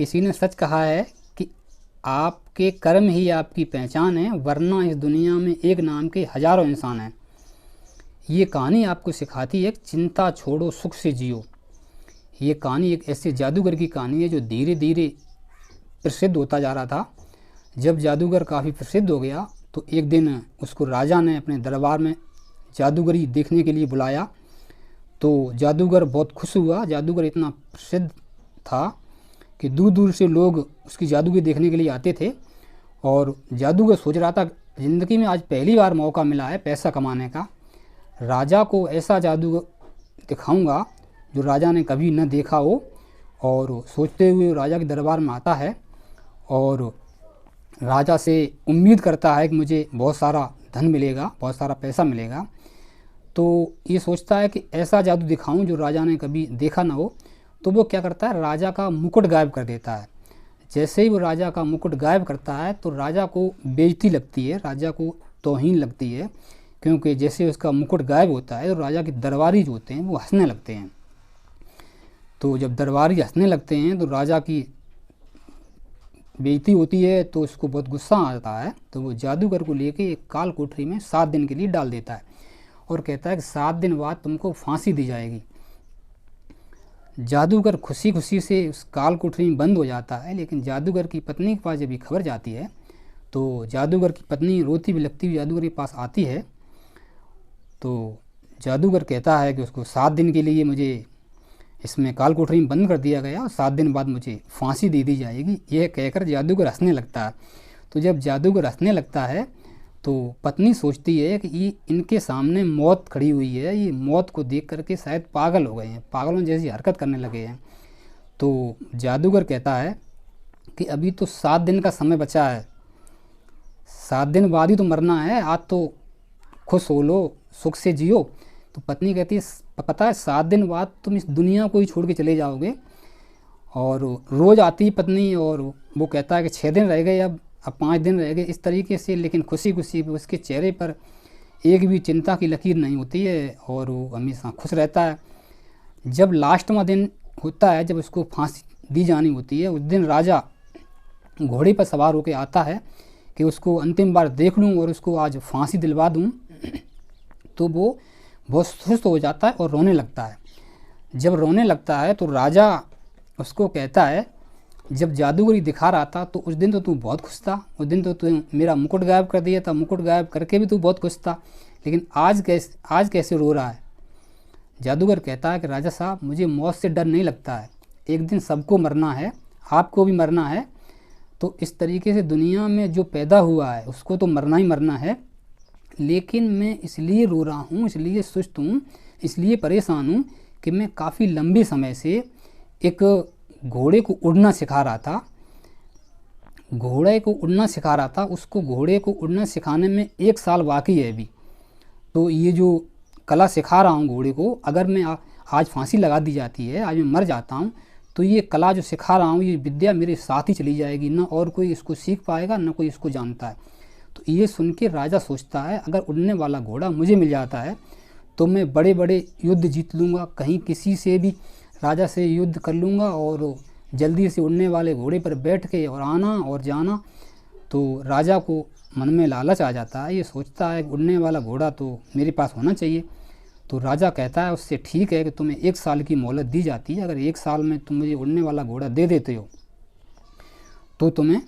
किसी ने सच कहा है कि आपके कर्म ही आपकी पहचान है, वरना इस दुनिया में एक नाम के हजारों इंसान हैं। ये कहानी आपको सिखाती है कि चिंता छोड़ो, सुख से जियो। ये कहानी एक ऐसे जादूगर की कहानी है जो धीरे धीरे प्रसिद्ध होता जा रहा था। जब जादूगर काफ़ी प्रसिद्ध हो गया तो एक दिन उसको राजा ने अपने दरबार में जादूगरी देखने के लिए बुलाया। तो जादूगर बहुत खुश हुआ। जादूगर इतना प्रसिद्ध था कि दूर दूर से लोग उसकी जादूगरी देखने के लिए आते थे। और जादूगर सोच रहा था ज़िंदगी में आज पहली बार मौका मिला है पैसा कमाने का, राजा को ऐसा जादू दिखाऊंगा जो राजा ने कभी न देखा हो। और सोचते हुए राजा के दरबार में आता है और राजा से उम्मीद करता है कि मुझे बहुत सारा धन मिलेगा, बहुत सारा पैसा मिलेगा। तो ये सोचता है कि ऐसा जादू दिखाऊं जो राजा ने कभी देखा ना हो। तो वो क्या करता है, राजा का मुकुट गायब कर देता है। जैसे ही वो राजा का मुकुट गायब करता है तो राजा को बेइज्जती लगती है, राजा को तौहीन लगती है, क्योंकि जैसे उसका मुकुट गायब होता है तो राजा के दरबारी जो होते हैं वो हंसने लगते हैं। तो जब दरबारी हंसने लगते हैं तो राजा की बेइज्जती होती है, तो उसको बहुत गुस्सा आता है। तो वो जादूगर को लेके एक काल कोठरी में 7 दिन के लिए डाल देता है और कहता है कि 7 दिन बाद तुमको फांसी दी जाएगी। जादूगर खुशी खुशी से उस काल कोठरी में बंद हो जाता है। लेकिन जादूगर की पत्नी के पास जब ये खबर जाती है तो जादूगर की पत्नी रोती बिलखती हुई जादूगर के पास आती है। तो जादूगर कहता है कि उसको 7 दिन के लिए मुझे इसमें काल कोठरी में बंद कर दिया गया और 7 दिन बाद मुझे फांसी दे दी जाएगी। यह कहकर जादूगर हंसने लगता है। तो जब जादूगर हंसने लगता है तो पत्नी सोचती है कि ये इनके सामने मौत खड़ी हुई है, ये मौत को देख करके शायद पागल हो गए हैं, पागलों जैसी हरकत करने लगे हैं। तो जादूगर कहता है कि अभी तो 7 दिन का समय बचा है, 7 दिन बाद ही तो मरना है, आज तो खुश हो लो, सुख से जियो। तो पत्नी कहती है पता है 7 दिन बाद तुम इस दुनिया को ही छोड़ के चले जाओगे। और रोज़ आती है पत्नी और वो कहता है कि 6 दिन रह गए, अब 5 दिन रह गए, इस तरीके से। लेकिन खुशी खुशी उसके चेहरे पर एक भी चिंता की लकीर नहीं होती है और वो हमेशा खुश रहता है। जब लास्टवां दिन होता है, जब उसको फांसी दी जानी होती है, उस दिन राजा घोड़े पर सवार होकर आता है कि उसको अंतिम बार देख लूँ और उसको आज फांसी दिलवा दूँ। तो वो बहुत सुस्त हो जाता है और रोने लगता है। जब रोने लगता है तो राजा उसको कहता है जब जादूगरी दिखा रहा था तो उस दिन तो तू बहुत खुश था, उस दिन तो तू मेरा मुकुट गायब कर दिया था, मुकुट गायब करके भी तू बहुत खुश था, लेकिन आज कैसे रो रहा है। जादूगर कहता है कि राजा साहब मुझे मौत से डर नहीं लगता है, एक दिन सबको मरना है, आपको भी मरना है। तो इस तरीके से दुनिया में जो पैदा हुआ है उसको तो मरना ही मरना है, लेकिन मैं इसलिए रो रहा हूँ, इसलिए सुस्त हूँ, इसलिए परेशान हूँ कि मैं काफ़ी लंबे समय से एक घोड़े को उड़ना सिखा रहा था, उसको घोड़े को उड़ना सिखाने में 1 साल बाकी है अभी। तो ये जो कला सिखा रहा हूँ घोड़े को, अगर मैं आज फांसी लगा दी जाती है, आज मैं मर जाता हूँ, तो ये कला जो सिखा रहा हूँ, ये विद्या मेरे साथ ही चली जाएगी, ना और कोई इसको सीख पाएगा, ना कोई इसको जानता है। तो ये सुन के राजा सोचता है अगर उड़ने वाला घोड़ा मुझे मिल जाता है तो मैं बड़े बड़े युद्ध जीत लूँगा, कहीं किसी से भी राजा से युद्ध कर लूँगा और जल्दी से उड़ने वाले घोड़े पर बैठ के और आना और जाना। तो राजा को मन में लालच आ जाता है, ये सोचता है उड़ने वाला घोड़ा तो मेरे पास होना चाहिए। तो राजा कहता है उससे ठीक है कि तुम्हें 1 साल की मोहलत दी जाती है, अगर 1 साल में तुम मुझे उड़ने वाला घोड़ा दे देते हो तो तुम्हें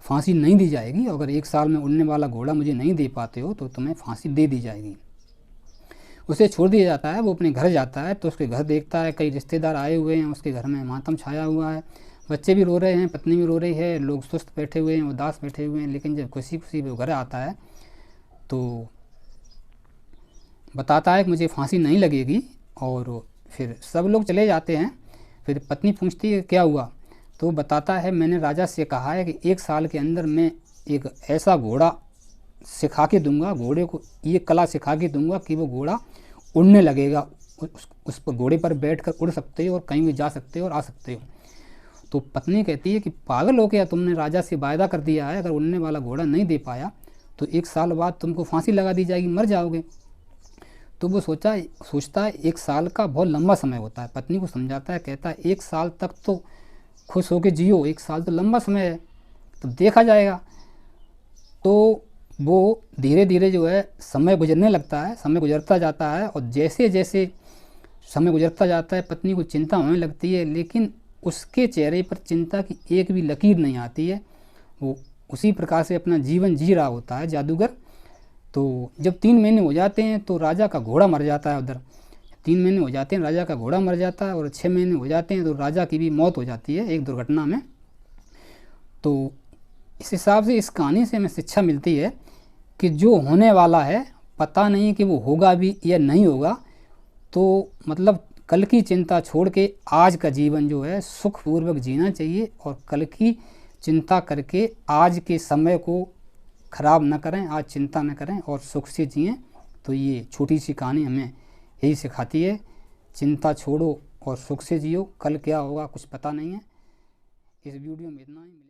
फांसी नहीं दी जाएगी, अगर 1 साल में उड़ने वाला घोड़ा मुझे नहीं दे पाते हो तो तुम्हें फांसी दे दी जाएगी। उसे छोड़ दिया जाता है, वो अपने घर जाता है तो उसके घर देखता है कई रिश्तेदार आए हुए हैं, उसके घर में मातम छाया हुआ है, बच्चे भी रो रहे हैं, पत्नी भी रो रही है, लोग सुस्त बैठे हुए हैं, उदास बैठे हुए हैं। लेकिन जब खुशी खुशी वो घर आता है तो बताता है कि मुझे फांसी नहीं लगेगी और फिर सब लोग चले जाते हैं। फिर पत्नी पूछती है क्या हुआ, तो बताता है मैंने राजा से कहा है कि 1 साल के अंदर मैं एक ऐसा घोड़ा सिखा के दूंगा, घोड़े को ये कला सिखा के दूंगा कि वो घोड़ा उड़ने लगेगा, उस पर घोड़े पर बैठकर उड़ सकते हो और कहीं भी जा सकते हो और आ सकते हो। तो पत्नी कहती है कि पागल हो गया, तुमने राजा से वायदा कर दिया है, अगर उड़ने वाला घोड़ा नहीं दे पाया तो 1 साल बाद तुमको फांसी लगा दी जाएगी, मर जाओगे। तो वो सोचता है 1 साल का बहुत लंबा समय होता है। पत्नी को समझाता है, कहता है 1 साल तक तो खुश होकर जियो, 1 साल तो लंबा समय है, तो देखा जाएगा। तो वो धीरे धीरे जो है समय गुजरने लगता है, समय गुजरता जाता है, और जैसे जैसे समय गुजरता जाता है पत्नी को चिंता होने लगती है, लेकिन उसके चेहरे पर चिंता की एक भी लकीर नहीं आती है। वो उसी प्रकार से अपना जीवन जी रहा होता है जादूगर। तो जब 3 महीने हो जाते हैं तो राजा का घोड़ा मर जाता है उधर। 3 महीने हो जाते हैं राजा का घोड़ा मर जाता है, और 6 महीने हो जाते हैं तो राजा की भी मौत हो जाती है एक दुर्घटना में। तो इस हिसाब से इस कहानी से हमें शिक्षा मिलती है कि जो होने वाला है पता नहीं कि वो होगा भी या नहीं होगा, तो मतलब कल की चिंता छोड़ के आज का जीवन जो है सुखपूर्वक जीना चाहिए, और कल की चिंता करके आज के समय को खराब न करें, आज चिंता न करें और सुख से जिएं। तो ये छोटी सी कहानी हमें यही सिखाती है, चिंता छोड़ो और सुख से जियो, कल क्या होगा कुछ पता नहीं है। इस वीडियो में इतना ही।